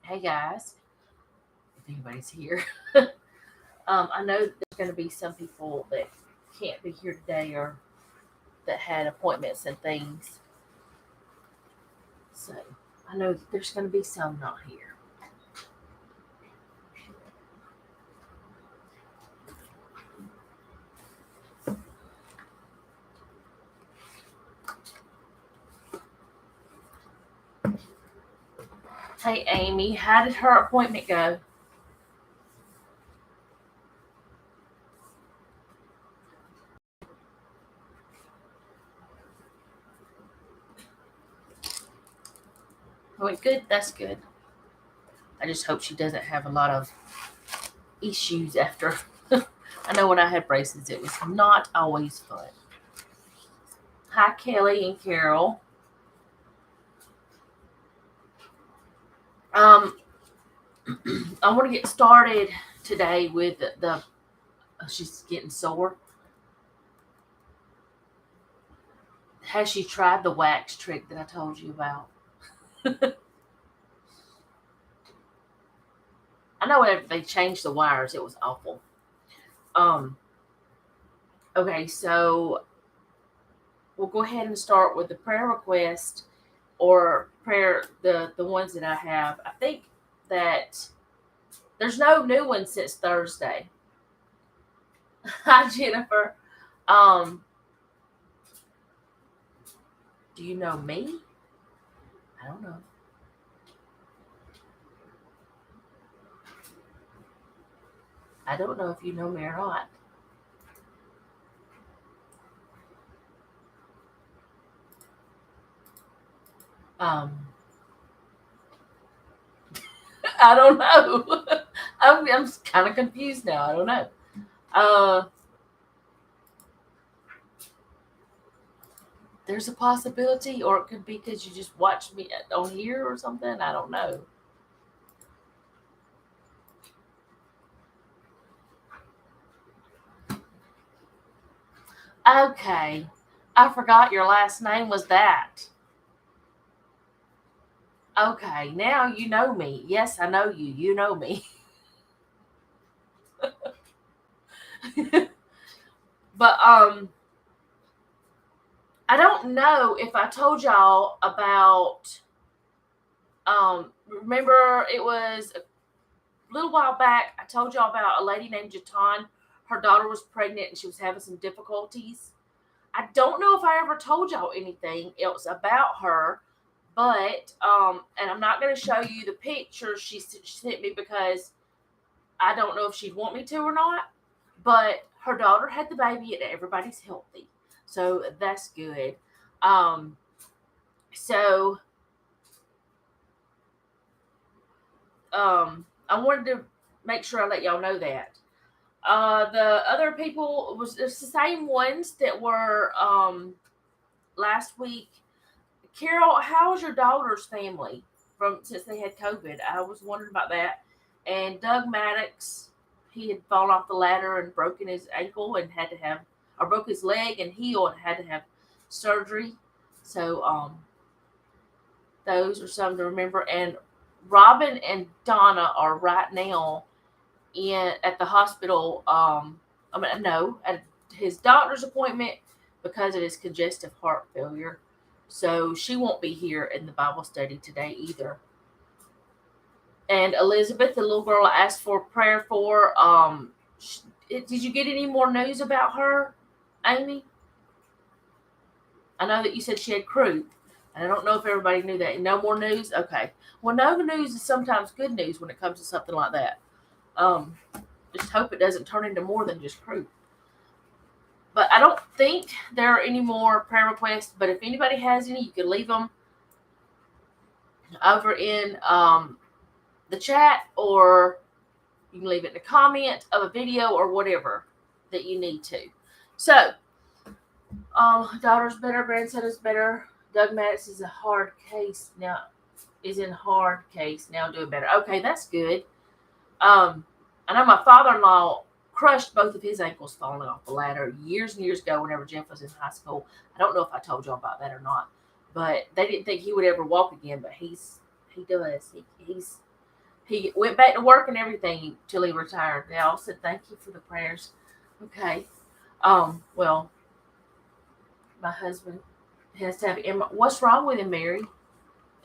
Hey guys, if anybody's here. I know there's going to be some people that can't be here today or that had appointments and things. So I know that there's going to be some not here. Hey Amy, how did her appointment go? Went good? That's good. I just hope she doesn't have a lot of issues after. I know when I had braces, it was not always fun. Hi Kelly and Carol. Um, I want to get started today with the she's getting sore. Has she tried the wax trick that I told you about? I know whenever they changed the wires, it was awful. Um, okay, so we'll go ahead and start with the prayer request or prayer the ones that I have. I think that there's no new ones since Thursday. Hi Jennifer. Um, do you know me? I don't know. I don't know if you know me or not. Um, I don't know. I'm kind of confused now. I don't know. Uh, there's a possibility, or it could be because you just watched me on here or something. I don't know. Okay, I forgot your last name was that. Okay, now you know me. Yes, I know you. You know me. But I don't know if I told y'all about remember it was a little while back I told y'all about a lady named Jatan. Her daughter was pregnant and she was having some difficulties. I don't know if I ever told y'all anything else about her, but and I'm not going to show you the picture she sent me because I don't know if she'd want me to or not. But her daughter had the baby and everybody's healthy, so that's good. Um, so I wanted to make sure I let y'all know that. The other people was it's the same ones that were last week. Carol, how's your daughter's family from since they had COVID? I was wondering about that. And Doug Maddox, he had fallen off the ladder and broken his ankle and had to have, or broke his leg and healed and had to have surgery. So those are some to remember. And Robin and Donna are right now in at the hospital. I mean, no, at his doctor's appointment because of his congestive heart failure. So she won't be here in the Bible study today either. And Elizabeth, the little girl I asked for prayer for, did you get any more news about her, Amy? I know that you said she had croup, and I don't know if everybody knew that. No more news? Okay. Well, no news is sometimes good news when it comes to something like that. Um, just hope it doesn't turn into more than just croup. But I don't think there are any more prayer requests. But if anybody has any, you can leave them over in the chat, or you can leave it in a comment of a video or whatever that you need to. So, daughter's better, grandson is better. Doug Maddox is a hard case now. Is in hard case now, doing better. Okay, that's good. I know my father-in-law crushed both of his ankles falling off the ladder years and years ago whenever Jeff was in high school. I don't know if I told y'all about that or not, but they didn't think he would ever walk again, but he does. He's He went back to work and everything till he retired. They all said thank you for the prayers. Okay. Well, my husband has to have. What's wrong with him, Mary?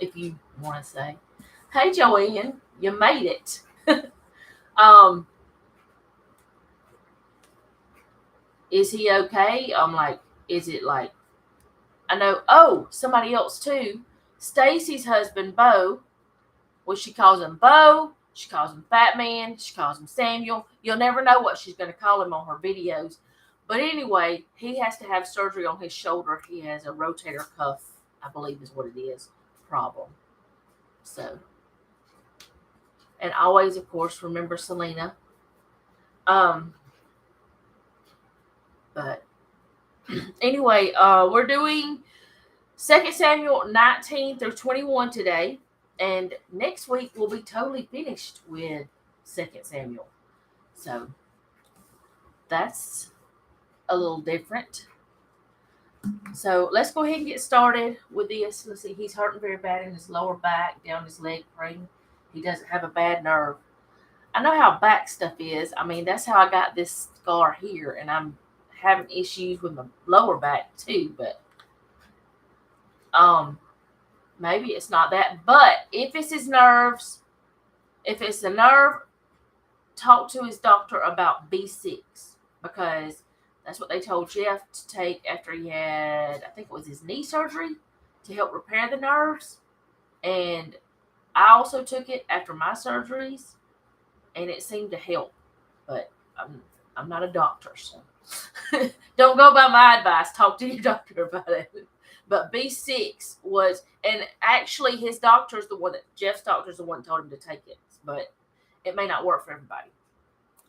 If you want to say, hey, Joanne, you made it. um, is he okay? I'm like, is it like? I know. Oh, somebody else too. Stacy's husband, Bo. Well, she calls him Bo. She calls him Fat Man. She calls him Samuel. You'll never know what she's going to call him on her videos. But anyway, he has to have surgery on his shoulder. He has a rotator cuff, I believe is what it is, problem. So, and always, of course, remember Selena. But anyway, we're doing 2 Samuel 19 through 21 today. And next week we'll be totally finished with 2 Samuel. So that's a little different. So let's go ahead and get started with this. Let's see, he's hurting very bad in his lower back, down his leg, praying. He doesn't have a bad nerve. I know how back stuff is. I mean, that's how I got this scar here, and I'm having issues with my lower back too, but maybe it's not that. But if it's his nerves, if it's the nerve, talk to his doctor about B6, because that's what they told Jeff to take after he had, I think it was his knee surgery, to help repair the nerves. And I also took it after my surgeries, and it seemed to help. But I'm not a doctor, so don't go by my advice. Talk to your doctor about it. But B6 was, and actually his doctor's the one that, Jeff's doctor's the one that told him to take it. But it may not work for everybody.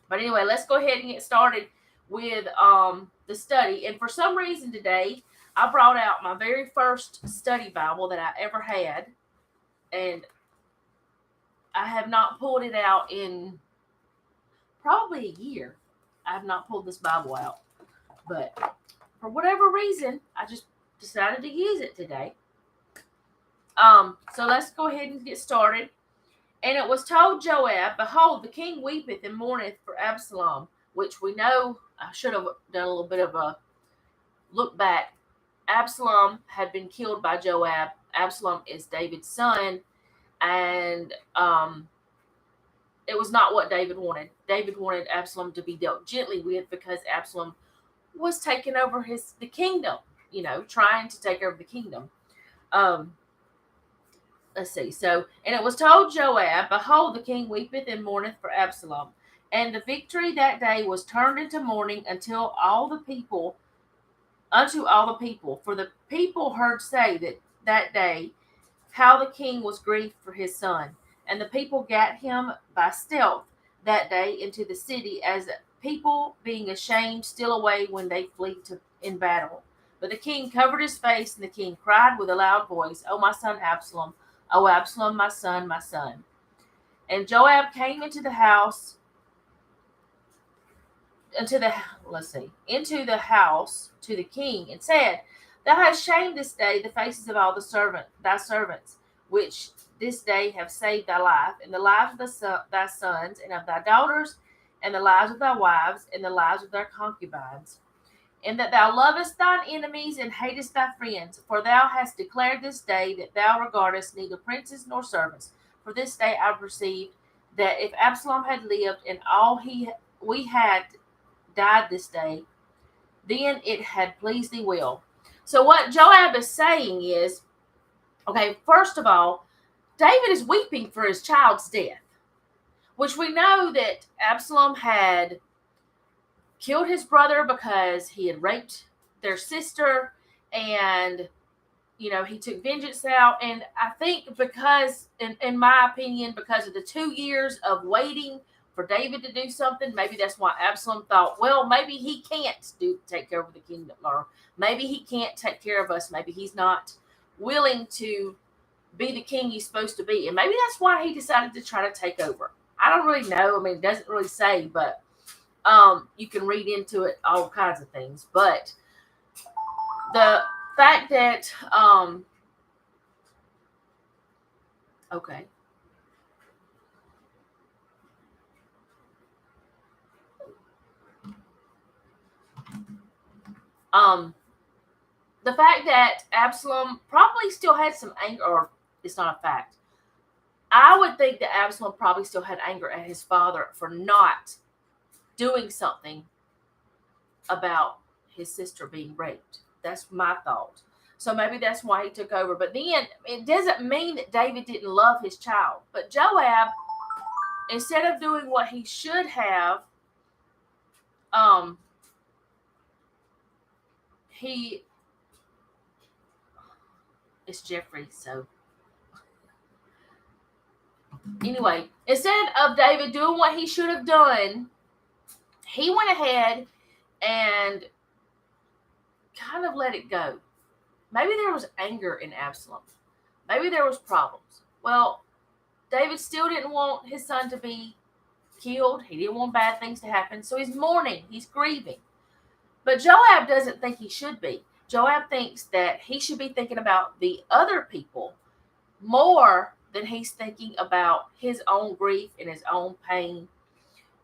But anyway, let's go ahead and get started with the study. And for some reason today, I brought out my very first study Bible that I ever had. And I have not pulled it out in probably a year. I have not pulled this Bible out. But for whatever reason, I just decided to use it today. So let's go ahead and get started. And it was told Joab, behold, the king weepeth and mourneth for Absalom, which we know, I should have done a little bit of a look back. Absalom had been killed by Joab. Absalom is David's son, and it was not what David wanted. David wanted Absalom to be dealt gently with because Absalom was taking over the kingdom, trying to take over the kingdom. Let's see. So, and it was told Joab, behold, the king weepeth and mourneth for Absalom. And the victory that day was turned into mourning unto all the people. For the people heard say that day how the king was grieved for his son. And the people gat him by stealth that day into the city, as people being ashamed steal away when they flee in battle. But the king covered his face, and the king cried with a loud voice, O my son Absalom, O Absalom, my son, my son. And Joab came into the house to the king, and said, Thou hast shamed this day the faces of all thy servants, which this day have saved thy life, and the lives of thy sons, and of thy daughters, and the lives of thy wives, and the lives of thy concubines. And that thou lovest thine enemies and hatest thy friends, for thou hast declared this day that thou regardest neither princes nor servants. For this day I perceived that if Absalom had lived and all we had died this day, then it had pleased thee well. So what Joab is saying is, okay, first of all, David is weeping for his child's death, which we know that Absalom had killed his brother because he had raped their sister, and he took vengeance out. And I think because, in my opinion, because of the 2 years of waiting for David to do something, maybe that's why Absalom thought, well, maybe he can't take care of the kingdom, or maybe he can't take care of us. Maybe he's not willing to be the king he's supposed to be, and maybe that's why he decided to try to take over. I don't really know. I mean, it doesn't really say, but you can read into it all kinds of things. But the fact that okay, Um, the fact that Absalom probably still had some anger, or it's not a fact. I would think that Absalom probably still had anger at his father for not doing something about his sister being raped. That's my thought. So maybe that's why he took over. But then it doesn't mean that David didn't love his child. But Joab, instead of doing what he should have, um, it's Jeffrey. So anyway, instead of David doing what he should have done, he went ahead and kind of let it go. Maybe there was anger in Absalom. Maybe there was problems. Well, David still didn't want his son to be killed. He didn't want bad things to happen. So he's mourning. He's grieving. But Joab doesn't think he should be. Joab thinks that he should be thinking about the other people more than he's thinking about his own grief and his own pain.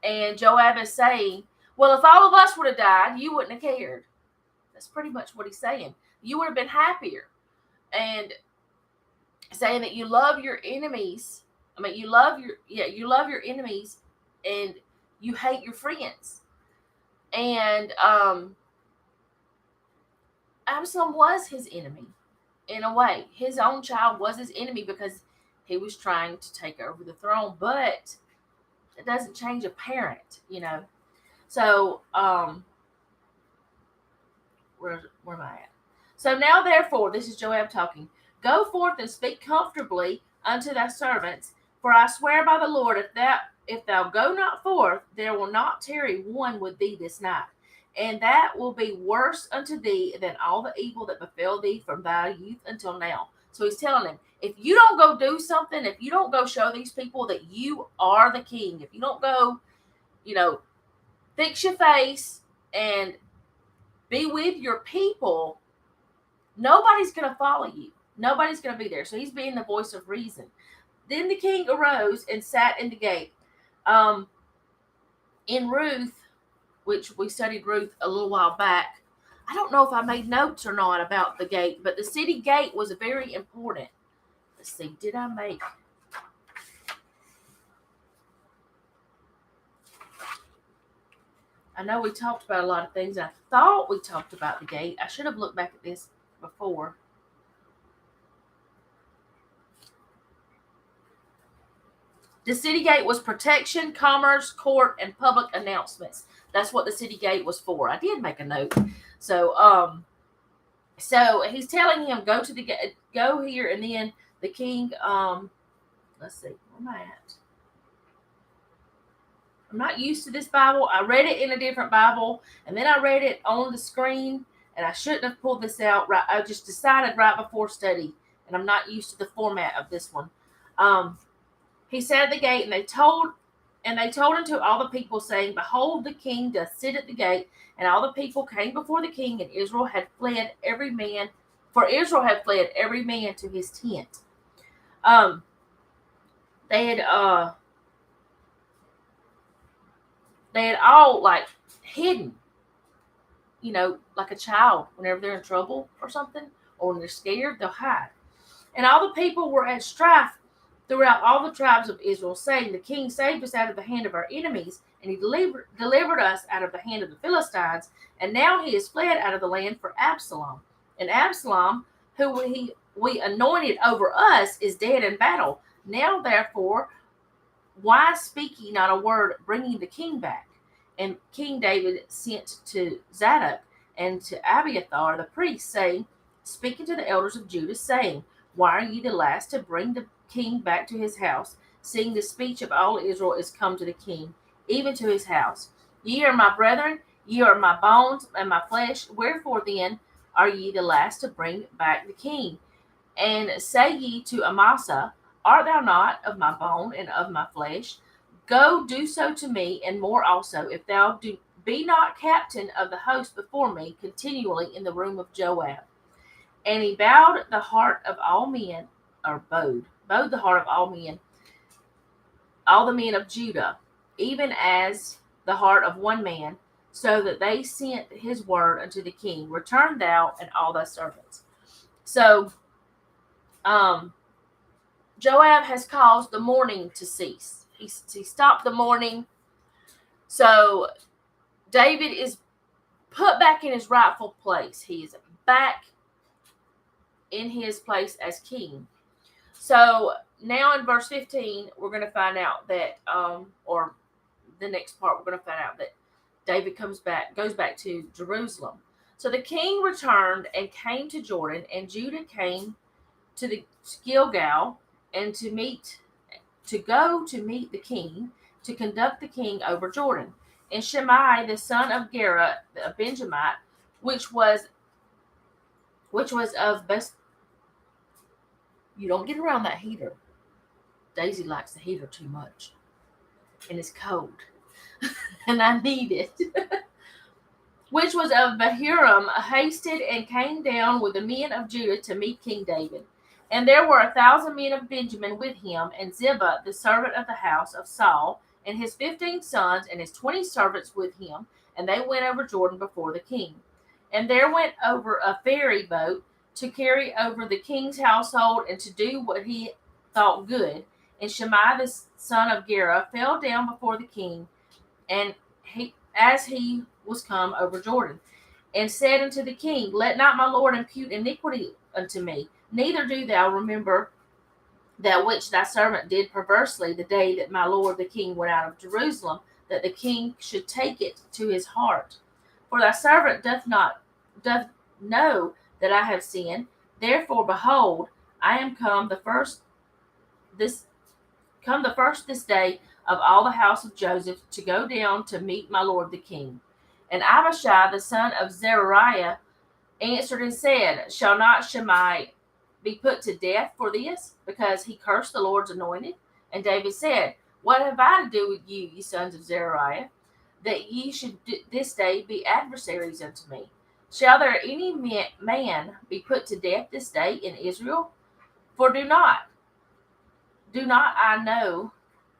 And Joab is saying, well, if all of us would have died, you wouldn't have cared. That's pretty much what he's saying. You would have been happier. And saying that you love your enemies. I mean, you love your enemies and you hate your friends. And Absalom was his enemy in a way. His own child was his enemy because he was trying to take over the throne. But it doesn't change a parent, So, where am I at? So now, therefore, this is Joab talking. Go forth and speak comfortably unto thy servants, for I swear by the Lord, if thou go not forth, there will not tarry one with thee this night. And that will be worse unto thee than all the evil that befell thee from thy youth until now. So he's telling him, if you don't go do something, if you don't go show these people that you are the king, if you don't go, fix your face and be with your people, nobody's going to follow you. Nobody's going to be there. So he's being the voice of reason. Then the king arose and sat in the gate. In Ruth, which we studied Ruth a little while back, I don't know if I made notes or not about the gate, but the city gate was very important. Let's see, did I make... I know we talked about a lot of things. I thought we talked about the gate. I should have looked back at this before. The city gate was protection, commerce, court, and public announcements. That's what the city gate was for. I did make a note. So he's telling him, go to the gate, go here, and then the king, let's see, where am I at? I'm not used to this Bible. I read it in a different Bible, and then I read it on the screen, and I shouldn't have pulled this out. Right, I just decided right before study, and I'm not used to the format of this one. He sat at the gate, and they told unto all the people, saying, Behold, the king doth sit at the gate. And all the people came before the king, and Israel had fled every man to his tent. They had all hidden, like a child. Whenever they're in trouble or something, or when they're scared, they'll hide. And all the people were at strife throughout all the tribes of Israel, saying, The king saved us out of the hand of our enemies, and he delivered us out of the hand of the Philistines, and now he is fled out of the land for Absalom. And Absalom, who we anointed over us, is dead in battle. Now, therefore, why speak ye not a word, bringing the king back? And King David sent to Zadok and to Abiathar the priest, saying, speaking to the elders of Judah, saying, Why are ye the last to bring the king back to his house, seeing the speech of all Israel is come to the king, even to his house? Ye are my brethren, ye are my bones and my flesh. Wherefore then are ye the last to bring back the king? And say ye to Amasa, Art thou not of my bone and of my flesh? Go do so to me, and more also, if thou be not captain of the host before me continually in the room of Joab. And he bowed the heart of all men, or bowed the heart of all men, all the men of Judah, even as the heart of one man, so that they sent his word unto the king, return thou and all thy servants. So Joab has caused the mourning to cease. He stopped the mourning. So David is put back in his rightful place. He is back in his place as king. So now in verse 15, we're going to find out that, or the next part, we're going to find out that David goes back to Jerusalem. So the king returned and came to Jordan, and Judah came to the Gilgal and to go to meet the king, to conduct the king over Jordan. And Shimei, the son of Gera, a Benjamite, which was of best. You don't get around that heater. Daisy likes the heater too much, and it's cold, and I need it. Which was of Bahurim, hasted and came down with the men of Judah to meet King David. And there were 1,000 men of Benjamin with him, and Ziba, the servant of the house of Saul, and his 15 sons, and his 20 servants with him, and they went over Jordan before the king. And there went over a ferry boat to carry over the king's household, and to do what he thought good. And Shimei, the son of Gera, fell down before the king, and as he was come over Jordan, and said unto the king, Let not my lord impute iniquity unto me, neither do thou remember that which thy servant did perversely the day that my lord the king went out of Jerusalem, that the king should take it to his heart. For thy servant doth know that I have sinned. Therefore, behold, I am come the first this day of all the house of Joseph to go down to meet my lord the king. And Abishai, the son of Zeruiah, answered and said, Shall not Shimei be put to death for this, because he cursed the Lord's anointed? And David said, What have I to do with you, ye sons of Zeruiah, that ye should this day be adversaries unto me? Shall there any man be put to death this day in Israel? For do not I know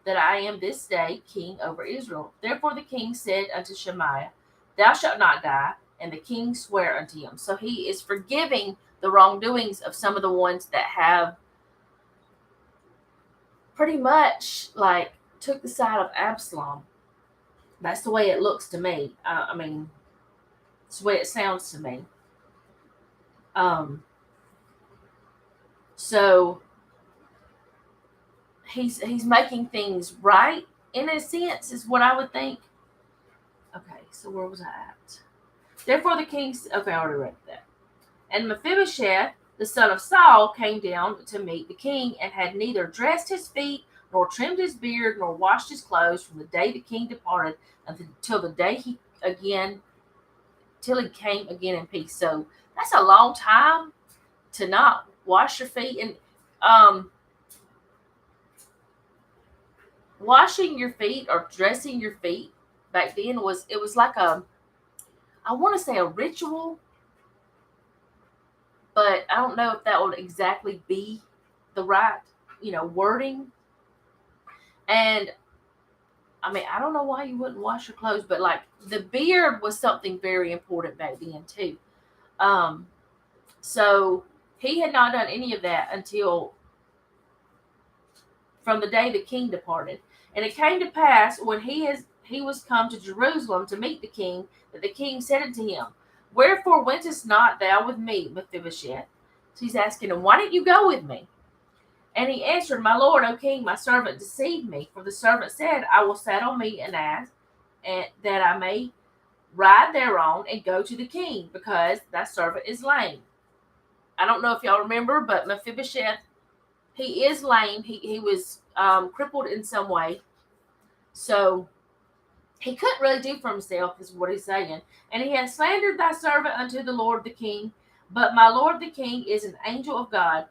that I am this day king over Israel? Therefore the king said unto Shemaiah, Thou shalt not die. And the king sware unto him. So he is forgiving the wrongdoings of some of the ones that have pretty much like took the side of Absalom. That's the way it looks to me. I mean, it's the way it sounds to me. So he's making things right in a sense, is what I would think. Okay, so where was I at? Therefore the king, okay, I already read that. And Mephibosheth, the son of Saul, came down to meet the king, and had neither dressed his feet, nor trimmed his beard, nor washed his clothes from the day the king departed until the day till he came again in peace. So that's a long time to not wash your feet. And washing your feet or dressing your feet back then was like I want to say a ritual, but I don't know if that would exactly be the right, wording. And I mean, I don't know why you wouldn't wash your clothes, but like the beard was something very important back then too. So he had not done any of that until from the day the king departed. And it came to pass when he was come to Jerusalem to meet the king, that the king said unto him, Wherefore wentest not thou with me, Mephibosheth? So he's asking him, Why didn't you go with me? And he answered, My lord, O king, my servant deceived me. For the servant said, I will saddle me an ass, and that I may ride thereon and go to the king, because thy servant is lame. I don't know if y'all remember, but Mephibosheth, he is lame. He was crippled in some way. So he couldn't really do for himself, is what he's saying. And he has slandered thy servant unto the Lord the king. But my lord the king is an angel of God.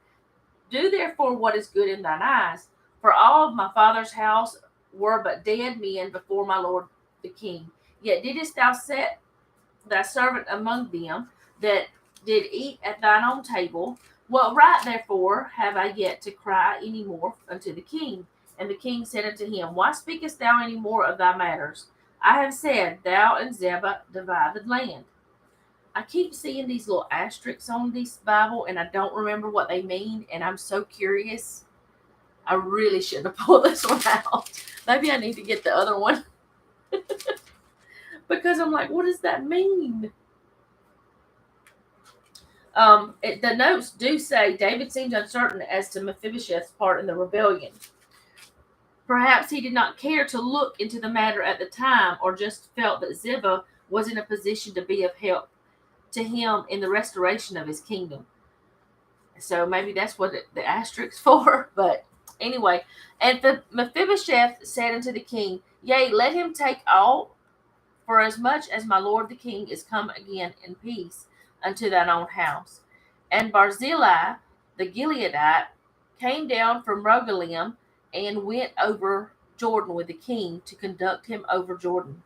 Do therefore what is good in thine eyes. For all of my father's house were but dead men before my lord the king. Yet didst thou set thy servant among them that did eat at thine own table. What right therefore have I yet to cry any more unto the king? And the king said unto him, Why speakest thou any more of thy matters? I have said, thou and Zebah divide the land. I keep seeing these little asterisks on this Bible, and I don't remember what they mean, and I'm so curious. I really should have pulled this one out. Maybe I need to get the other one because I'm like, what does that mean? The notes do say David seemed uncertain as to Mephibosheth's part in the rebellion. Perhaps he did not care to look into the matter at the time, or just felt that Ziba was in a position to be of help to him in the restoration of his kingdom. So maybe that's what the asterisks for. But anyway, and the Mephibosheth said unto the king, Yea, let him take all, for as much as my lord the king is come again in peace unto thine own house. And Barzillai the Gileadite came down from Rogelim and went over Jordan with the king to conduct him over Jordan.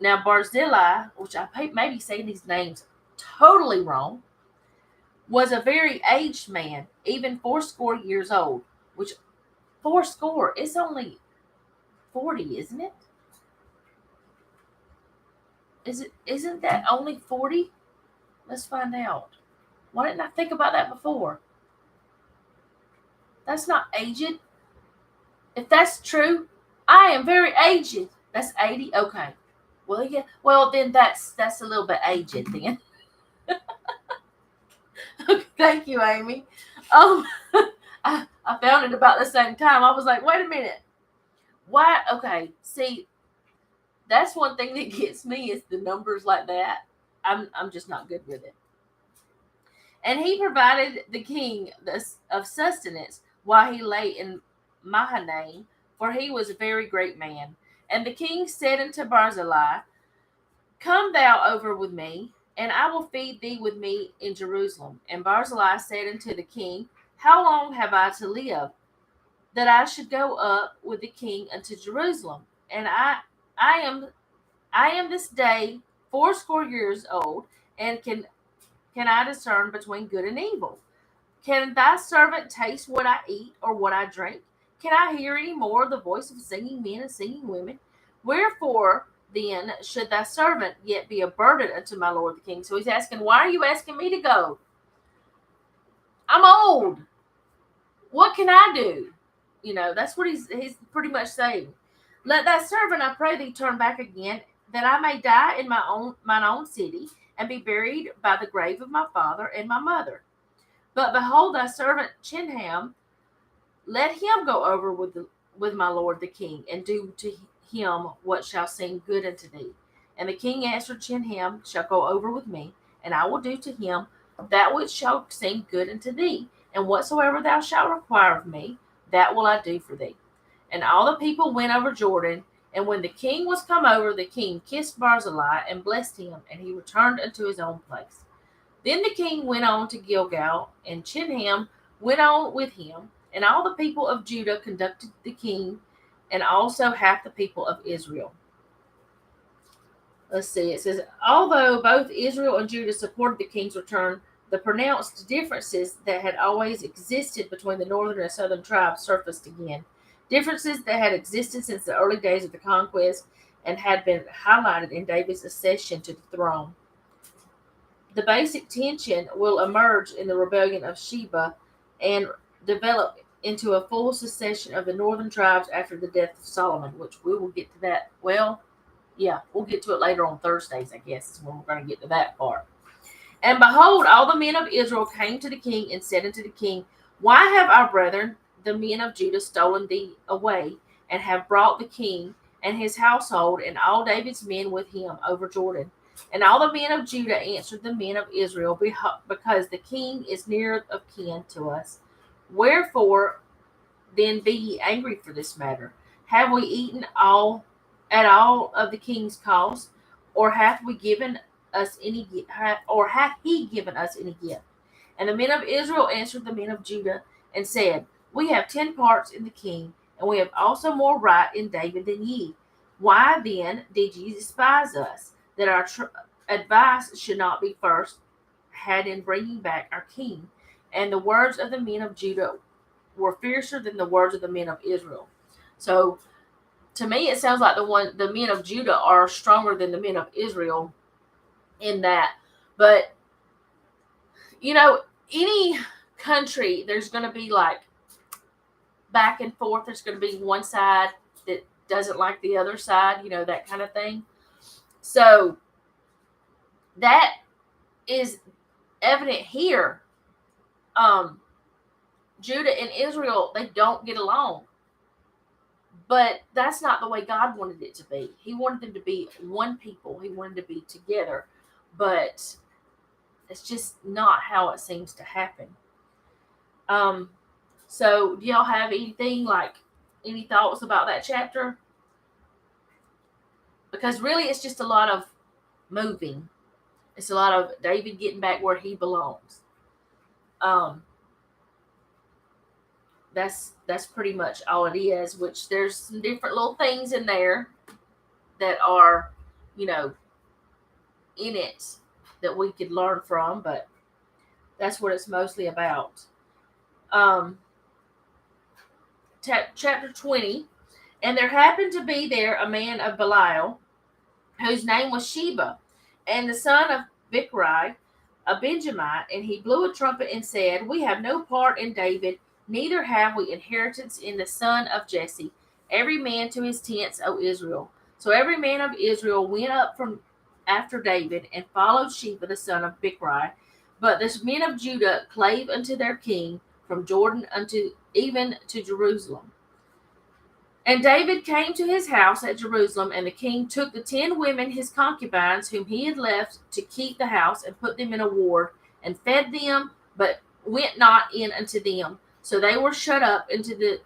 Now Barzillai, which I may be saying these names totally wrong, was a very aged man, even fourscore years old, which fourscore is only 40, isn't it? Isn't that only 40? Let's find out. Why didn't I think about that before? That's not aged. If that's true, I am very aged. That's 80. Okay. Well, yeah. Well, then that's a little bit aged then. Thank you, Amy. Um, I found it about the same time. I was like, wait a minute. Why? Okay. See, that's one thing that gets me is the numbers like that. I'm just not good with it. And he provided the king of sustenance while he lay in Mahanaim, for he was a very great man. And the king said unto Barzillai, Come thou over with me, and I will feed thee with me in Jerusalem. And Barzillai said unto the king, How long have I to live, that I should go up with the king unto Jerusalem? And I am this day fourscore years old, and can I discern between good and evil? Can thy servant taste what I eat or what I drink? Can I hear any more the voice of singing men and singing women? Wherefore then should thy servant yet be a burden unto my lord the king? So he's asking, why are you asking me to go? I'm old. What can I do? That's what he's pretty much saying. Let thy servant, I pray thee, turn back again, that I may die in mine own city, and be buried by the grave of my father and my mother. But behold, thy servant Chinham, let him go over with my lord the king, and do to him what shall seem good unto thee. And the king answered, Chinham shall go over with me, and I will do to him that which shall seem good unto thee, and whatsoever thou shalt require of me, that will I do for thee. And all the people went over Jordan, and when the king was come over, the king kissed Barzillai and blessed him, and he returned unto his own place. Then the king went on to Gilgal, and Chinham went on with him, and all the people of Judah conducted the king, and also half the people of Israel. Let's see, it says, although both Israel and Judah supported the king's return, the pronounced differences that had always existed between the northern and southern tribes surfaced again. Differences that had existed since the early days of the conquest and had been highlighted in David's accession to the throne. The basic tension will emerge in the rebellion of Sheba and develop into a full secession of the northern tribes after the death of Solomon, which we will get to that. Well, yeah, we'll get to it later on Thursdays, I guess, is when we're going to get to that part. And behold, all the men of Israel came to the king and said unto the king, Why have our brethren, the men of Judah, stolen thee away, and have brought the king and his household and all David's men with him over Jordan? And all the men of Judah answered the men of Israel, Because the king is near of kin to us. Wherefore then be ye angry for this matter? Have we eaten at all of the king's cost, or hath he given us any gift? And the men of Israel answered the men of Judah and said, We have 10 parts in the king, and we have also more right in David than ye. Why then did ye despise us, that our advice should not be first had in bringing back our king? And the words of the men of Judah were fiercer than the words of the men of Israel. So to me, it sounds like the men of Judah are stronger than the men of Israel in that. But, any country, there's going to be like back and forth. There's going to be one side that doesn't like the other side, that kind of thing. So that is evident here. Judah and Israel, they don't get along. But that's not the way God wanted it to be. He wanted them to be one people. He wanted to be together. But it's just not how it seems to happen. So do y'all have any thoughts about that chapter? Because really it's just a lot of moving. It's a lot of David getting back where he belongs. That's pretty much all it is, which there's some different little things in there that are, in it that we could learn from, but that's what it's mostly about. Chapter 20, and there happened to be there a man of Belial, whose name was Sheba, and the son of Bichri, a Benjamite, and he blew a trumpet and said, We have no part in David, neither have we inheritance in the son of Jesse. Every man to his tents, O Israel. So every man of Israel went up from after David and followed Sheba, the son of Bichri. But the men of Judah clave unto their king from Jordan unto even to Jerusalem. And David came to his house at Jerusalem, and the king took the 10 women, his concubines, whom he had left to keep the house, and put them in a ward, and fed them, but went not in unto them. So they were shut up unto the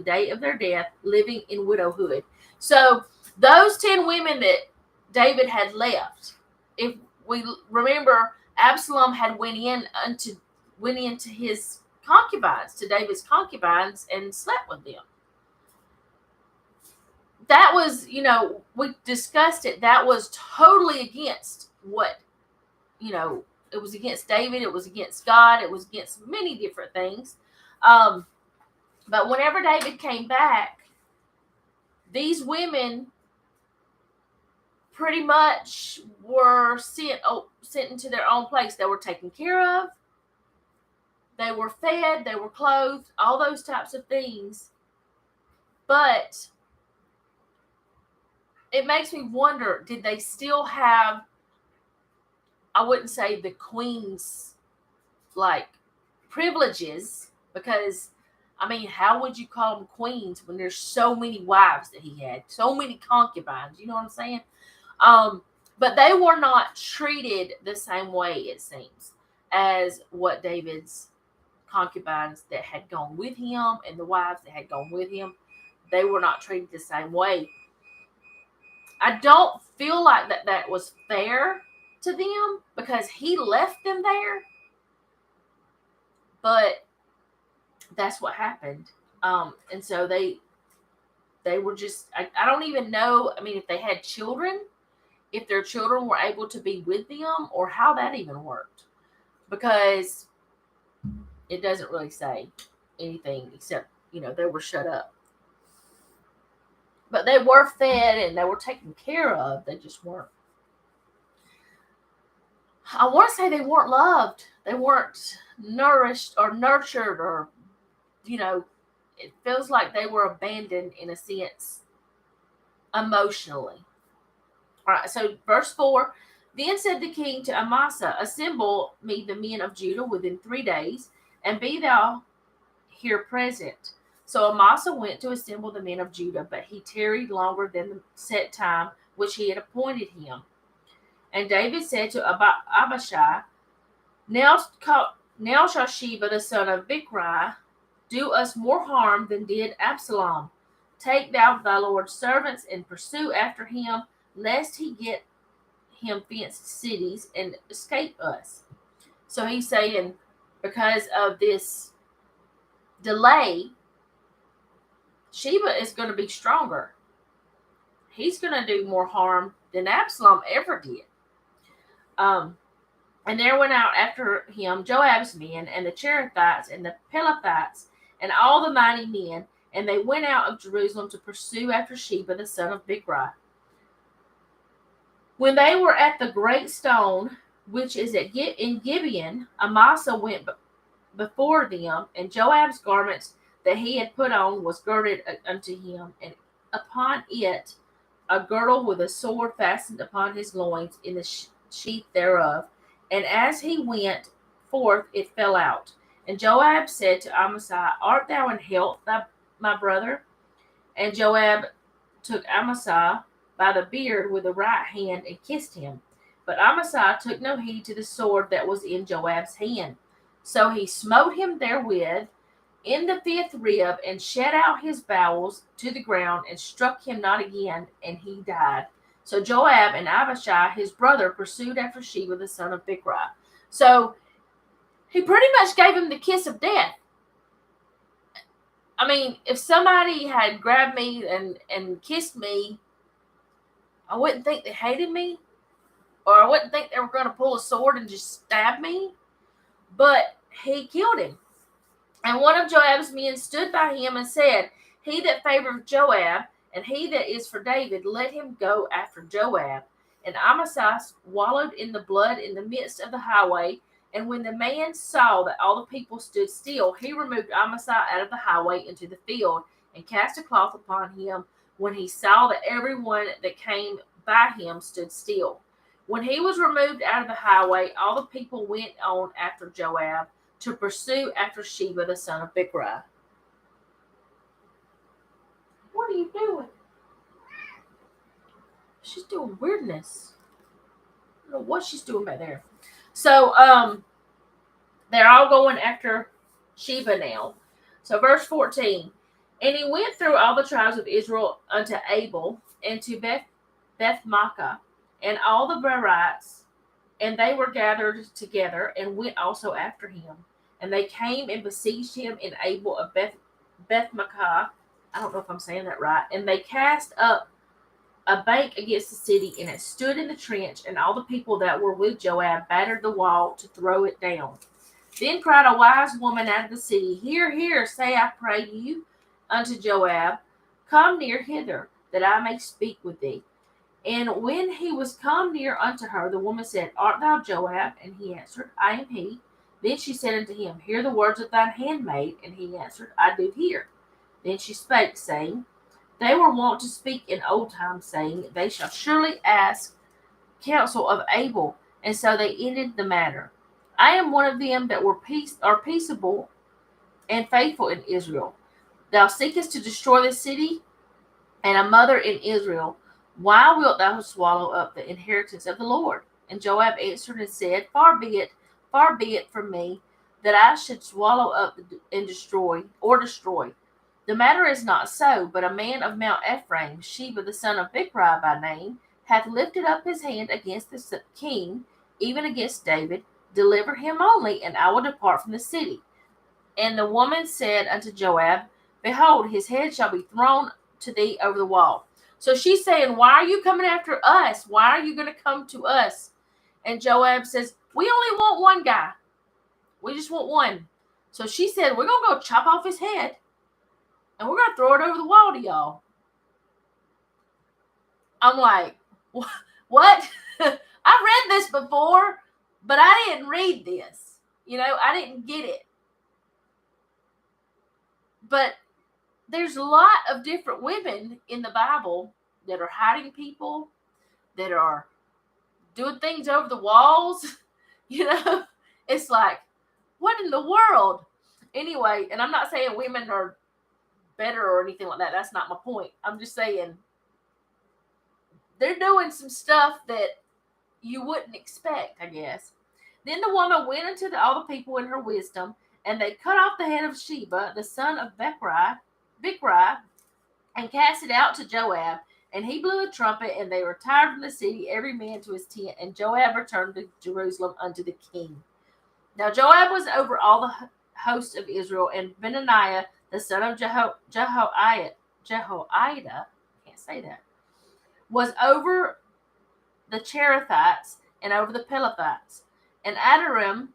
day of their death, living in widowhood. So those 10 women that David had left, if we remember, Absalom had went into his concubines, to David's concubines, and slept with them. That was, we discussed it. That was totally against what, it was against David. It was against God. It was against many different things. But whenever David came back, these women pretty much were sent into their own place. They were taken care of. They were fed. They were clothed. All those types of things. But it makes me wonder, did they still have, I wouldn't say the queen's, privileges, because, how would you call them queens when there's so many wives that he had, so many concubines, you know what I'm saying? But they were not treated the same way, it seems, as what David's concubines that had gone with him and the wives that had gone with him, they were not treated the same way. I don't feel like that was fair to them because he left them there. But that's what happened. And so they were just, I don't even know, if they had children, if their children were able to be with them or how that even worked. Because it doesn't really say anything except, they were shut up. But they were fed and they were taken care of. They just weren't. I want to say they weren't loved. They weren't nourished or nurtured or, it feels like they were abandoned in a sense emotionally. All right, so verse 4, Then said the king to Amasa, Assemble me the men of Judah within 3 days, and be thou here present. So Amasa went to assemble the men of Judah, but he tarried longer than the set time which he had appointed him. And David said to Abishai, Now shall Sheba the son of Bichri do us more harm than did Absalom. Take thou thy Lord's servants and pursue after him, lest he get him fenced cities and escape us. So he's saying, because of this delay, Sheba is going to be stronger. He's going to do more harm than Absalom ever did. And there went out after him Joab's men, and the Cherethites, and the Pelethites, and all the mighty men, and they went out of Jerusalem to pursue after Sheba the son of Bichri. When they were at the great stone, which is in Gibeon, Amasa went before them, and Joab's garments that he had put on was girded unto him, and upon it a girdle with a sword fastened upon his loins in the sheath thereof. And as he went forth, it fell out. And Joab said to Amasa, Art thou in health, my brother? And Joab took Amasa by the beard with the right hand and kissed him. But Amasa took no heed to the sword that was in Joab's hand. So he smote him therewith in the fifth rib, and shed out his bowels to the ground, and struck him not again, and he died. So Joab and Abishai his brother pursued after Sheba the son of Bichri. So he pretty much gave him the kiss of death. I mean, if somebody had grabbed me and kissed me, I wouldn't think they hated me, or I wouldn't think they were going to pull a sword and just stab me. But he killed him. And one of Joab's men stood by him and said, He that favoreth Joab, and he that is for David, let him go after Joab. And Amasa wallowed in the blood in the midst of the highway. And when the man saw that all the people stood still, he removed Amasa out of the highway into the field, and cast a cloth upon him, when he saw that everyone that came by him stood still. When he was removed out of the highway, all the people went on after Joab, to pursue after Sheba the son of Bichri. What are you doing? She's doing weirdness. I don't know what she's doing back there. So, they're all going after Sheba now. So, verse 14. And he went through all the tribes of Israel unto Abel, and to Beth-maachah, and all the Berites, and they were gathered together, and went also after him. And they came and besieged him in Abel of Beth-maachah. I don't know if I'm saying that right. And they cast up a bank against the city, and it stood in the trench, and all the people that were with Joab battered the wall to throw it down. Then cried a wise woman out of the city, Hear, hear, say, I pray you, unto Joab, Come near hither, that I may speak with thee. And when he was come near unto her, the woman said, Art thou Joab? And he answered, I am he. Then she said unto him, Hear the words of thine handmaid. And he answered, I do hear. Then she spake, saying, They were wont to speak in old times, saying, They shall surely ask counsel of Abel. And so they ended the matter. I am one of them that are peaceable and faithful in Israel. Thou seekest to destroy the city, and a mother in Israel. Why wilt thou swallow up the inheritance of the Lord? And Joab answered and said, Far be it from me, that I should swallow up and destroy. The matter is not so, but a man of Mount Ephraim, Sheba the son of Bichri by name, hath lifted up his hand against the king, even against David. Deliver him only, and I will depart from the city. And the woman said unto Joab, Behold, his head shall be thrown to thee over the wall. So she's saying, Why are you coming after us? Why are you going to come to us? And Joab says, We only want one guy. We just want one. So she said, We're going to go chop off his head, and we're going to throw it over the wall to y'all. I'm like, what? I read this before, but I didn't read this. I didn't get it. But there's a lot of different women in the Bible that are hiding people, that are doing things over the walls. It's like, what in the world? Anyway, and I'm not saying women are better or anything like that. That's not my point. I'm just saying they're doing some stuff that you wouldn't expect, I guess. Then the woman went unto all the people in her wisdom, and they cut off the head of Sheba, the son of Bichri, and cast it out to Joab. And he blew a trumpet, and they retired from the city, every man to his tent. And Joab returned to Jerusalem unto the king. Now Joab was over all the host of Israel, and Benaiah, the son of Jehoiada, can't say that, was over the Cherethites and over the Pelethites. And Adoram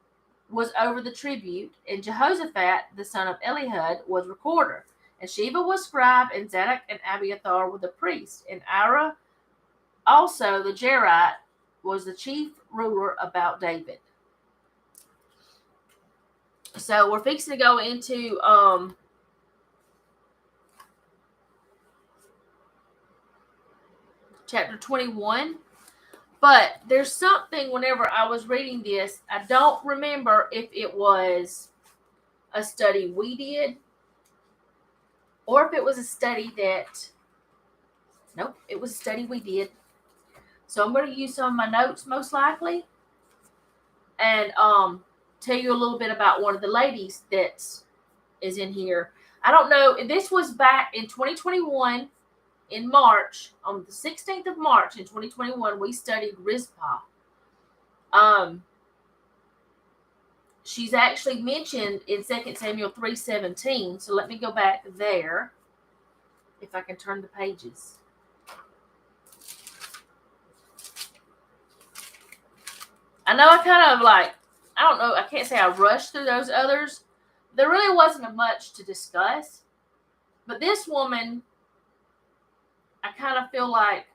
was over the tribute, and Jehoshaphat, the son of Elihud, was recorder. And Sheba was scribe, and Zadok and Abiathar were the priests, and Ira also the Jerite was the chief ruler about David. So we're fixing to go into chapter 21. But there's something, whenever I was reading this, I don't remember if it was a study we did or if it was a study that, nope, it was a study we did. So I'm going to use some of my notes most likely and tell you a little bit about one of the ladies that is in here. I don't know, this was back in 2021 in March, on the 16th of March in 2021, we studied Rizpah. She's actually mentioned in 2 Samuel 3:17. So let me go back there, if I can turn the pages. I know I kind of I don't know, I can't say I rushed through those others. There really wasn't much to discuss. But this woman, I kind of feel like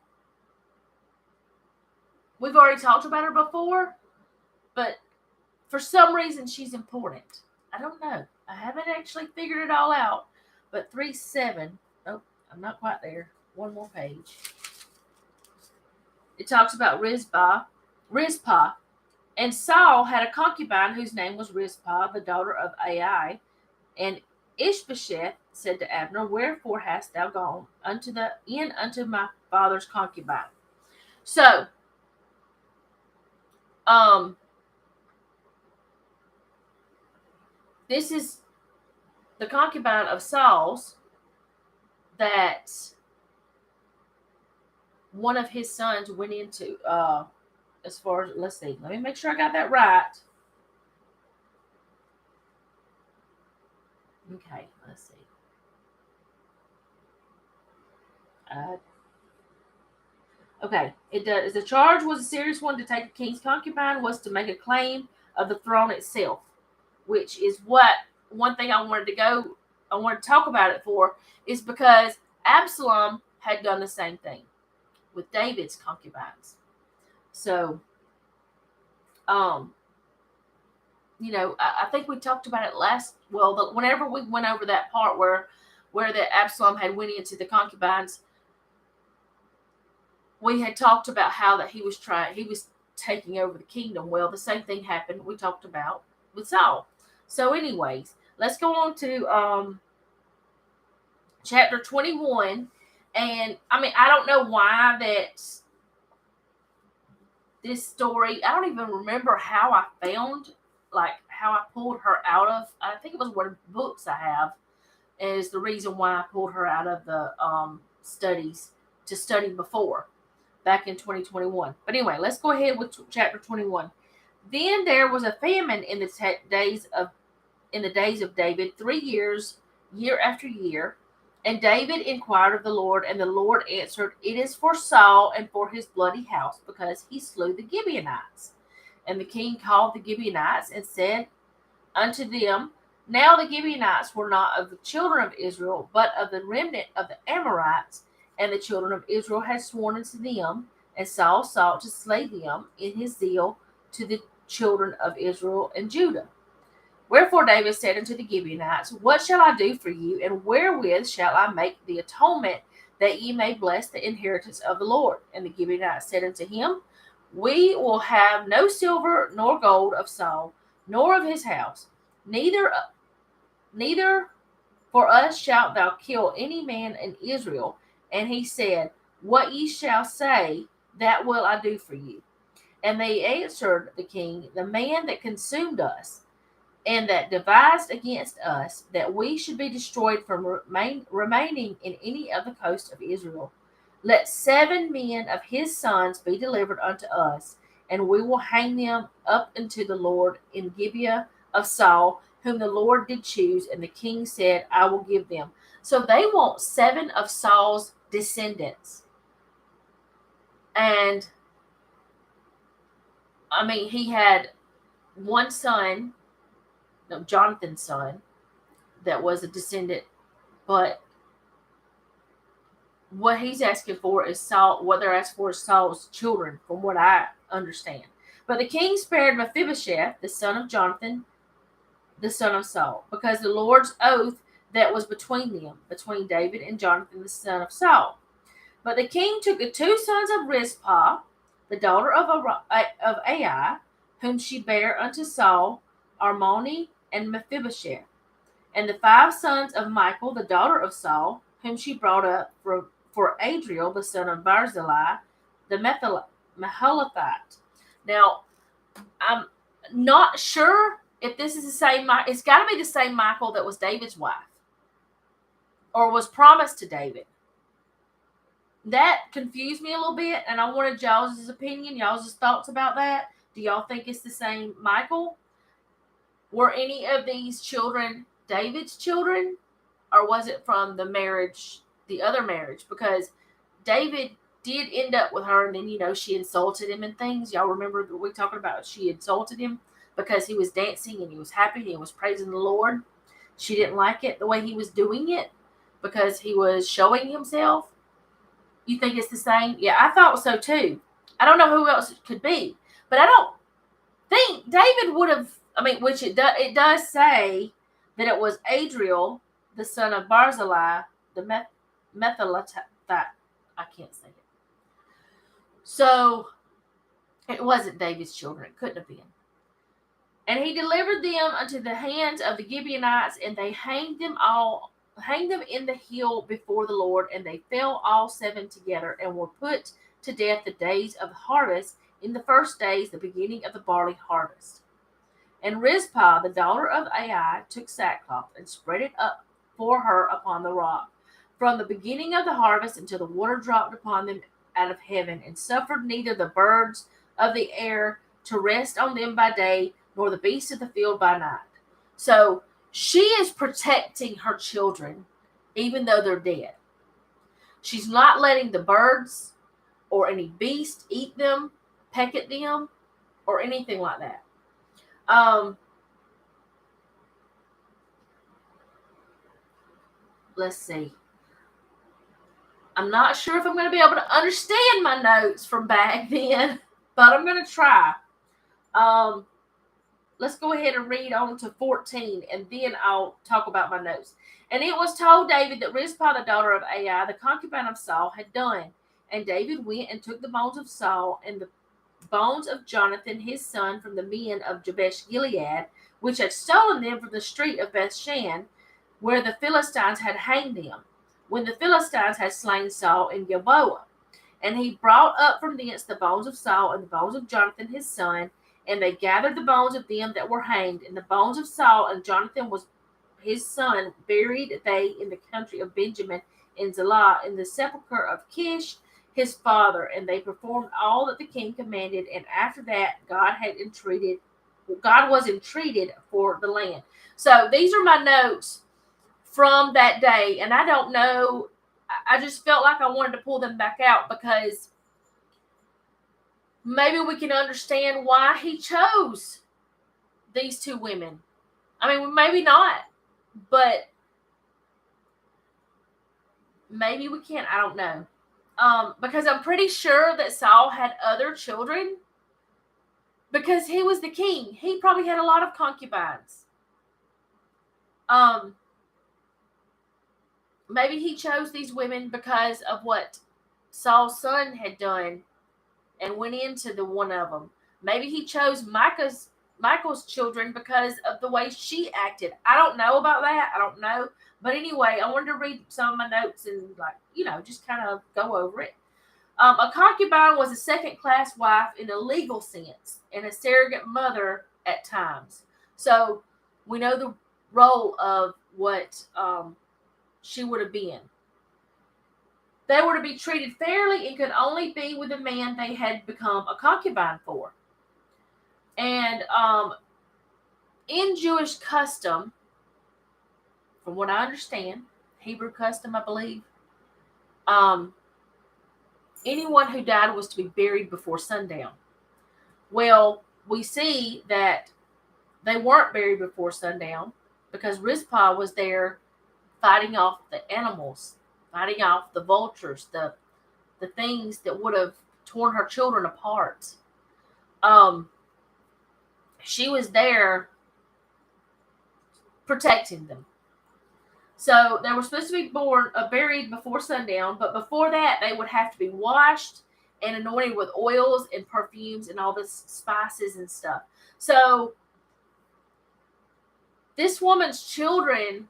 we've already talked about her before, but for some reason she's important. I don't know. I haven't actually figured it all out. But 3:7. Oh, I'm not quite there. One more page. It talks about Rizpah. And Saul had a concubine whose name was Rizpah, the daughter of Ai. And Ishbosheth said to Abner, "Wherefore hast thou gone unto my father's concubine?" So, this is the concubine of Saul's that one of his sons went into. As far as, let's see, let me make sure I got that right. Okay, let's see. Okay, it does. The charge was a serious one. To take the king's concubine was to make a claim of the throne itself, which is what one thing I wanted to talk about it for, is because Absalom had done the same thing with David's concubines. So, I think we talked about it whenever we went over that part where the Absalom had went into the concubines, we had talked about how that he was taking over the kingdom. Well, the same thing happened. We talked about with Saul. So, anyways, let's go on to chapter 21. And I don't know why that this story, I don't even remember how I found, how I pulled her out of, I think it was one of the books I have, is the reason why I pulled her out of the studies to study before, back in 2021. But anyway, let's go ahead with chapter 21. Then there was a famine in the days of David 3 years, year after year. And David inquired of the Lord, and the Lord answered, "It is for Saul and for his bloody house, because he slew the Gibeonites." And the king called the Gibeonites and said unto them, "Now the Gibeonites were not of the children of Israel, but of the remnant of the Amorites. And the children of Israel had sworn unto them, and Saul sought to slay them in his zeal to the children of Israel and Judah. Wherefore David said unto the Gibeonites, What shall I do for you, and wherewith shall I make the atonement, that ye may bless the inheritance of the Lord? And the Gibeonites said unto him, We will have no silver nor gold of Saul, nor of his house, neither for us shalt thou kill any man in Israel. And he said, What ye shall say, that will I do for you. And they answered the king, The man that consumed us, and that devised against us, that we should be destroyed from remaining in any of the coast of Israel. Let 7 men of his sons be delivered unto us, and we will hang them up unto the Lord in Gibeah of Saul, whom the Lord did choose. And the king said, I will give them. So they want 7 of Saul's descendants. And he had one son, Jonathan's son, that was a descendant But what he's asking for is Saul. What they're asking for is Saul's children, from what I understand. But the king spared Mephibosheth, the son of Jonathan, the son of Saul, because the Lord's oath that was between them, between David and Jonathan, the son of Saul. But the king took the two sons of Rizpah, the daughter of Ai, whom she bare unto Saul, Armoni and Mephibosheth, and the 5 sons of Michal, the daughter of Saul, whom she brought up for Adriel, the son of Barzillai, the Mahalathite. Now, I'm not sure if this is the same. It's got to be the same Michal that was David's wife, or was promised to David. That confused me a little bit, and I wanted y'all's opinion, y'all's thoughts about that. Do y'all think it's the same Michal? Were any of these children David's children, or was it from the other marriage? Because David did end up with her, and then, she insulted him and things. Y'all remember we talking about she insulted him because he was dancing and he was happy and he was praising the Lord. She didn't like it the way he was doing it because he was showing himself. You think it's the same? Yeah, I thought so too. I don't know who else it could be, but I don't think David would have. Which it does say that it was Adriel, the son of Barzillai, the Methalatite. I can't say it. So it wasn't David's children. It couldn't have been. And he delivered them unto the hands of the Gibeonites, and they hanged them in the hill before the Lord, and they fell all 7 together, and were put to death the days of the harvest, in the first days, the beginning of the barley harvest. And Rizpah, the daughter of Ai, took sackcloth, and spread it up for her upon the rock, from the beginning of the harvest until the water dropped upon them out of heaven, and suffered neither the birds of the air to rest on them by day, nor the beasts of the field by night. So she is protecting her children, even though they're dead. She's not letting the birds or any beast eat them, peck at them, or anything like that. Let's see. I'm not sure if I'm going to be able to understand my notes from back then, but I'm going to try. Let's go ahead and read on to 14, and then I'll talk about my notes. And it was told David that Rizpah, the daughter of Ai, the concubine of Saul, had done. And David went and took the bones of Saul and the bones of Jonathan his son from the men of Jabesh Gilead, which had stolen them from the street of Bethshan, where the Philistines had hanged them, when the Philistines had slain Saul in Gilboa. And he brought up from thence the bones of Saul and the bones of Jonathan his son, and they gathered the bones of them that were hanged, and the bones of Saul and Jonathan was his son buried they in the country of Benjamin in Zelah, in the sepulchre of Kish his father. And they performed all that the king commanded, and after that God was entreated for the land. So these are my notes from that day, and I don't know, I just felt like I wanted to pull them back out because maybe we can understand why he chose these 2 women. Maybe not, but maybe we can. I don't know. Because I'm pretty sure that Saul had other children because he was the king. He probably had a lot of concubines. Maybe he chose these women because of what Saul's son had done and went into the one of them. Maybe he chose Michael's children because of the way she acted. I don't know about that. I don't know. But anyway, I wanted to read some of my notes and just kind of go over it. A concubine was a second-class wife in a legal sense and a surrogate mother at times. So we know the role of what she would have been. They were to be treated fairly and could only be with a man they had become a concubine for. And in Jewish custom, from what I understand, Hebrew custom, I believe, anyone who died was to be buried before sundown. Well, we see that they weren't buried before sundown because Rizpah was there fighting off the animals, fighting off the vultures, the things that would have torn her children apart. She was there protecting them. So they were supposed to be buried before sundown, but before that, they would have to be washed and anointed with oils and perfumes and all this spices and stuff. So this woman's children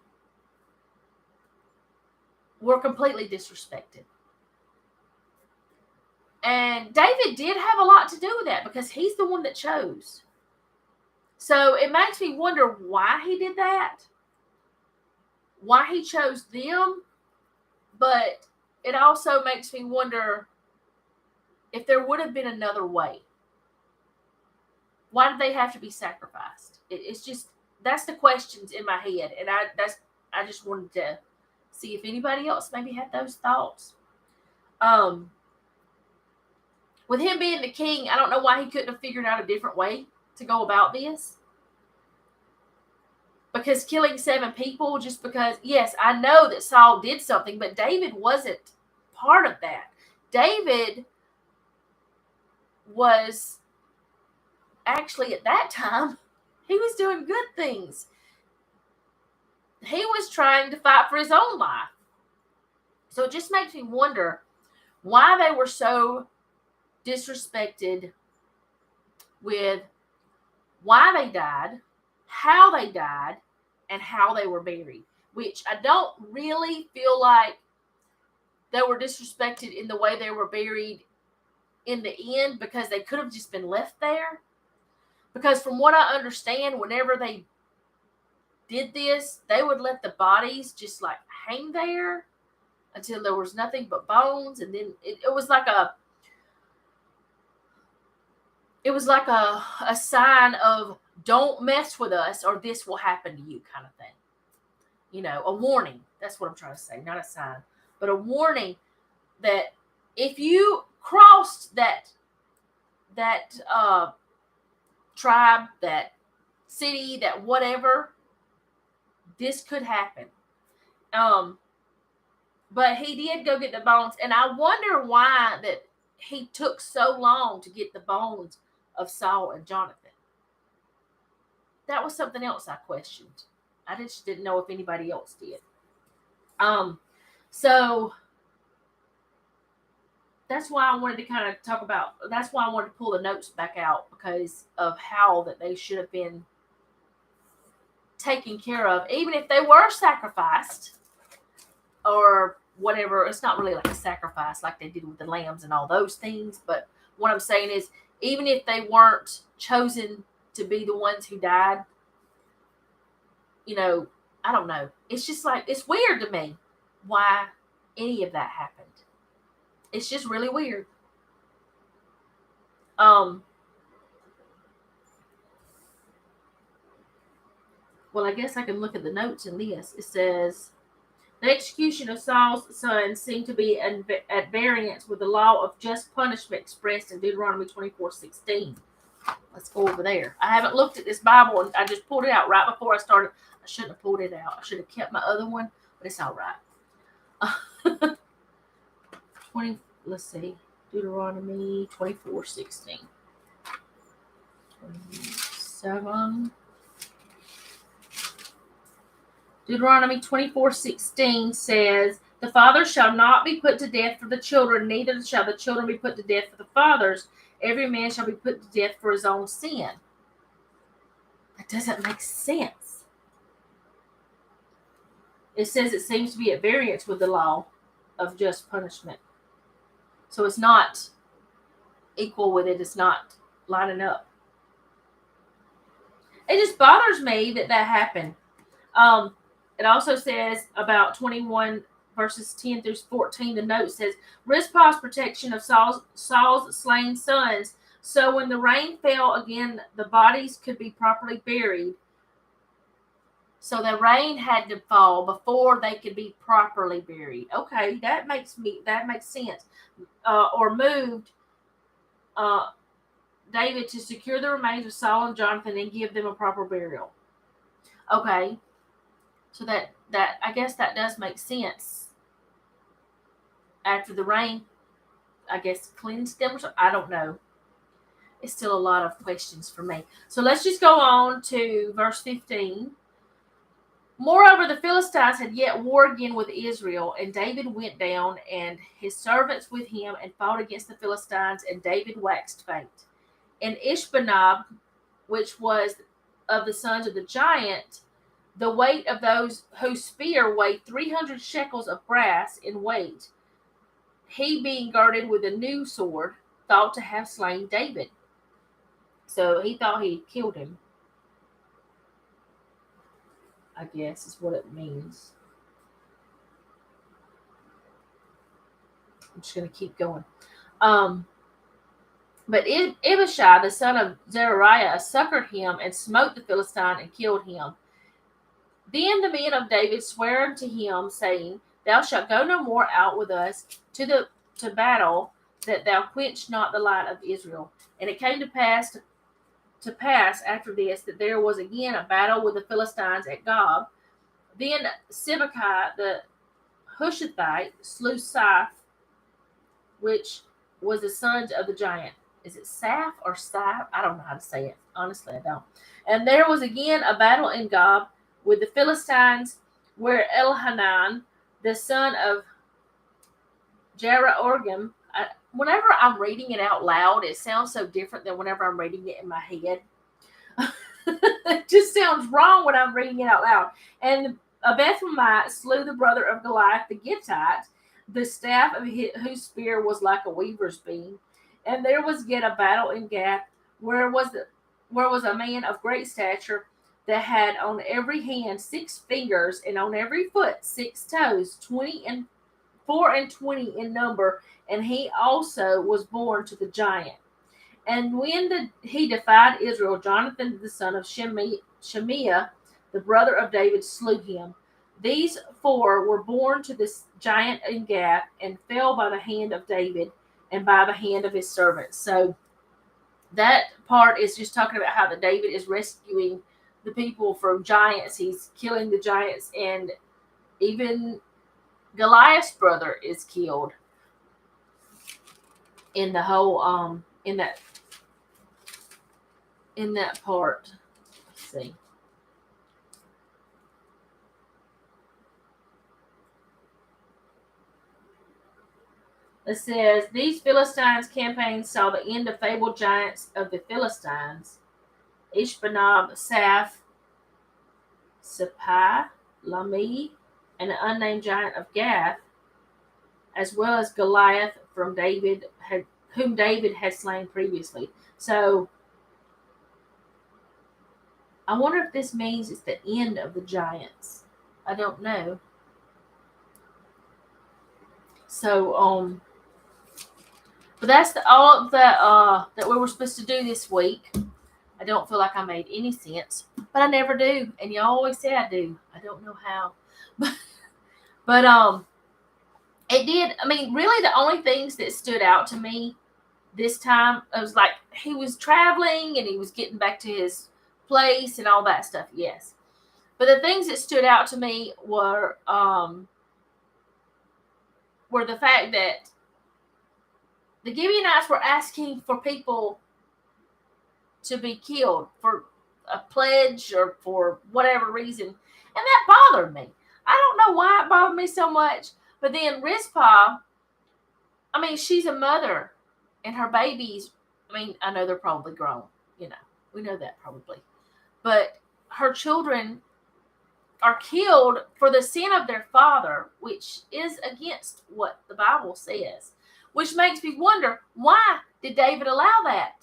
were completely disrespected. And David did have a lot to do with that because he's the one that chose. So it makes me wonder why he did that, why he chose them, but it also makes me wonder if there would have been another way. Why did they have to be sacrificed? It's just, that's the questions in my head, and I just wanted to see if anybody else maybe had those thoughts. With him being the king, I don't know why he couldn't have figured out a different way to go about this. Because killing 7 people just because, yes, I know that Saul did something, but David wasn't part of that. David was actually, at that time, he was doing good things. He was trying to fight for his own life. So it just makes me wonder why they were so disrespected with why they died, how they died, and how they were buried, which I don't really feel like they were disrespected in the way they were buried in the end, because they could have just been left there. Because from what I understand, whenever they did this, they would let the bodies just like hang there until there was nothing but bones, and then it was like a sign of don't mess with us or this will happen to you kind of thing. You know, a warning. That's what I'm trying to say. Not a sign, but a warning that if you crossed that tribe, that city, that whatever, this could happen. But he did go get the bones, and I wonder why that he took so long to get the bones of Saul and Jonathan. That was something else I questioned. I just didn't know if anybody else did. So that's why I wanted to kind of talk about, that's why I wanted to pull the notes back out, because of how that they should have been taken care of, even if they were sacrificed or whatever. It's not really like a sacrifice like they did with the lambs and all those things, but what I'm saying is, even if they weren't chosen to be the ones who died, you know, I don't know. It's just like, it's weird to me why any of that happened. It's just really weird. Well, I guess I can look at the notes in this. It says, the execution of Saul's sons seemed to be at variance with the law of just punishment expressed in Deuteronomy 24:16. Let's go over there. I haven't looked at this Bible, and I just pulled it out right before I started. I shouldn't have pulled it out. I should have kept my other one, but it's all right. Let's see. Deuteronomy 24:16. 27. Deuteronomy 24:16 says, the fathers shall not be put to death for the children, neither shall the children be put to death for the fathers. Every man shall be put to death for his own sin. That doesn't make sense. It says it seems to be at variance with the law of just punishment. So it's not equal with it. It's not lining up. It just bothers me that happened. It also says about 21 verses 10 through 14, the note says, Rizpah's protection of Saul's slain sons. So when the rain fell again, the bodies could be properly buried. So the rain had to fall before they could be properly buried. Okay, that makes sense. Or moved David to secure the remains of Saul and Jonathan and give them a proper burial. Okay. So that I guess that does make sense. After the rain, I guess cleansed them. I don't know. It's still a lot of questions for me. So let's just go on to verse 15. Moreover, the Philistines had yet war again with Israel, and David went down, and his servants with him, and fought against the Philistines, and David waxed faint. And Ishbanab, which was of the sons of the giant, the weight of those whose spear weighed 300 shekels of brass in weight, he being girded with a new sword, thought to have slain David. So he thought he killed him, I guess is what it means. I'm just going to keep going. But Abishai, the son of Zeruiah, succored him and smote the Philistine and killed him. Then the men of David sware unto him, saying, Thou shalt go no more out with us to battle, that thou quench not the light of Israel. And it came to pass after this that there was again a battle with the Philistines at Gob. Then Sibbecai the Hushathite slew Siph, which was the sons of the giant. Is it Saph or Siph? I don't know how to say it. Honestly, I don't. And there was again a battle in Gob with the Philistines, where Elhanan, the son of Jerahorgim, whenever I'm reading it out loud, it sounds so different than whenever I'm reading it in my head. It just sounds wrong when I'm reading it out loud. And Bethlehemite slew the brother of Goliath the Gittite, the staff of whose spear was like a weaver's beam. And there was yet a battle in Gath, where was a man of great stature, that had on every hand 6 fingers, and on every foot 6 toes, 24 and 20 in number, and he also was born to the giant. And when he defied Israel, Jonathan the son of Shemiah, the brother of David, slew him. These 4 were born to this giant in Gath, and fell by the hand of David and by the hand of his servants. So that part is just talking about how that David is rescuing the people from giants. He's killing the giants, and even Goliath's brother is killed in the whole in that part. Let's see. It says, these Philistines campaigns saw the end of fabled giants of the Philistines, Ishbanab, Saph, Sephi, Lami, and the unnamed giant of Gath, as well as Goliath whom David had slain previously. So I wonder if this means it's the end of the giants. I don't know. So but that's all of that we were supposed to do this week. I don't feel like I made any sense, but I never do, and you always say I do. I don't know how, but it did. I mean, really, the only things that stood out to me this time, it was like he was traveling and he was getting back to his place and all that stuff. Yes, but the things that stood out to me were the fact that the Gibeonites were asking for people to be killed for a pledge or for whatever reason. And that bothered me. I don't know why it bothered me so much. But then Rizpah, I mean, she's a mother. And her babies, I mean, I know they're probably grown. You know, we know that probably. But her children are killed for the sin of their father, which is against what the Bible says. Which makes me wonder, why did David allow that?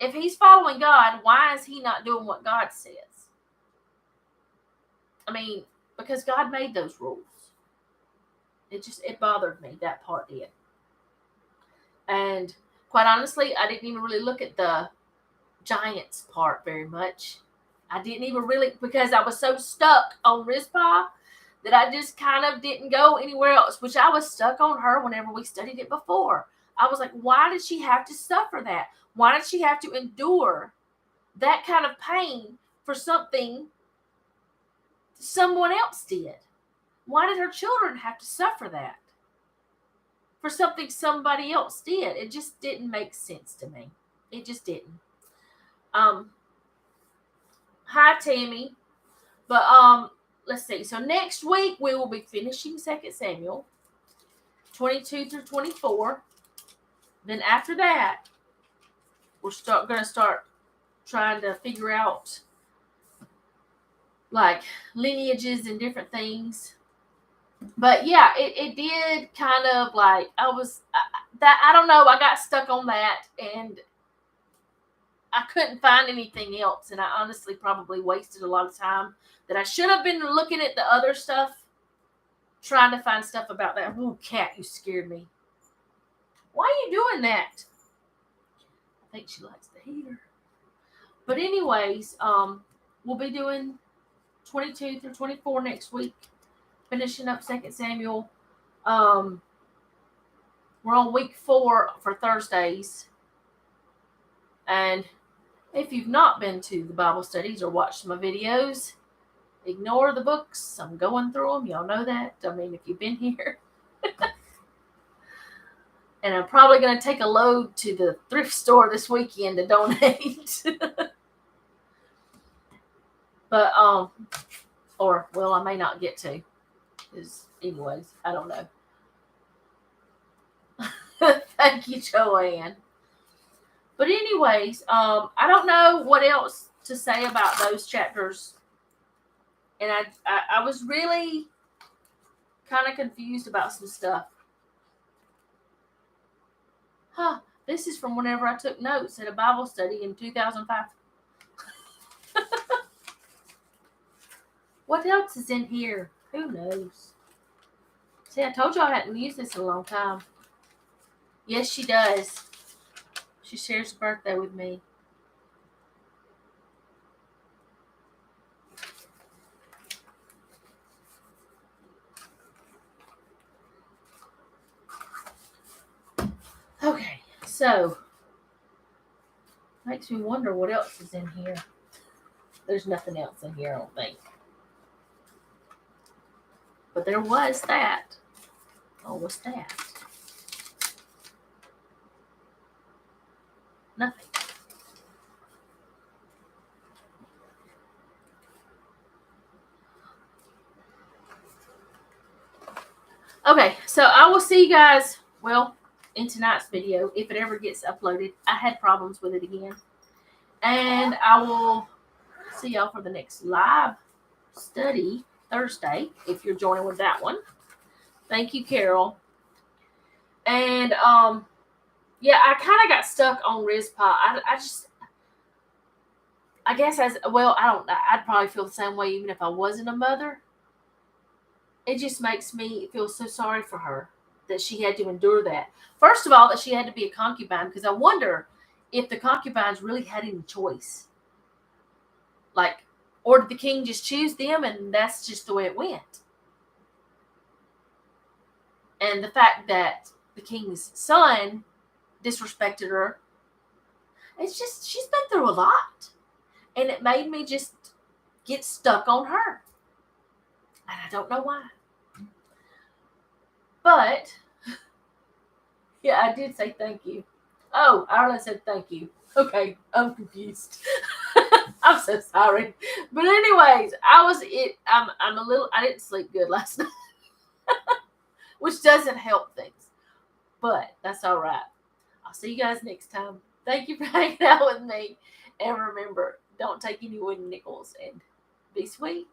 If he's following God, why is he not doing what God says? I mean, because God made those rules. It bothered me, that part did. And quite honestly, I didn't even really look at the Giants part very much. I didn't even really, because I was so stuck on Rizpah that I just kind of didn't go anywhere else, which I was stuck on her whenever we studied it before. I was like, why did she have to suffer that? Why did she have to endure that kind of pain for something someone else did? Why did her children have to suffer that? For something somebody else did. It just didn't make sense to me. It just didn't. Hi Tammy. But let's see. So next week we will be finishing 2 Samuel 22 through 24. Then after that, we're gonna start trying to figure out like lineages and different things. But yeah, it did kind of like I don't know, I got stuck on that and I couldn't find anything else, and I honestly probably wasted a lot of time that I should have been looking at the other stuff, trying to find stuff about that. Ooh, cat, you scared me. Why are you doing that? I think she likes the heater. But anyways, we'll be doing 22 through 24 next week, finishing up 2 Samuel. We're on week 4 for Thursdays. And if you've not been to the Bible studies or watched my videos, ignore the books. I'm going through them. Y'all know that. I mean, if you've been here. And I'm probably going to take a load to the thrift store this weekend to donate. But, or, well, I may not get to. Because, anyways, I don't know. Thank you, Joanne. But anyways, I don't know what else to say about those chapters. And I was really kind of confused about some stuff. This is from whenever I took notes at a Bible study in 2005. What else is in here? Who knows? See, I told you I hadn't used this in a long time. Yes, she does. She shares a birthday with me. Okay, so makes me wonder what else is in here. There's nothing else in here, I don't think. But there was that. Oh, what's that? Nothing. Okay, so I will see you guys, well, in tonight's video, if it ever gets uploaded. I had problems with it again. And I will see y'all for the next live study Thursday, if you're joining with that one. Thank you, Carol. And, yeah, I kind of got stuck on Rizpah. I guess I'd probably feel the same way even if I wasn't a mother. It just makes me feel so sorry for her that she had to endure that. First of all, that she had to be a concubine, because I wonder if the concubines really had any choice. Like, or did the king just choose them and that's just the way it went? And the fact that the king's son disrespected her, it's just, she's been through a lot. And it made me just get stuck on her. And I don't know why. But, yeah, I did say thank you. Oh, Ireland said thank you. Okay, I'm confused. I'm so sorry. But anyways, I'm a little, I didn't sleep good last night. Which doesn't help things. But that's all right. I'll see you guys next time. Thank you for hanging out with me. And remember, don't take any wooden nickels and be sweet.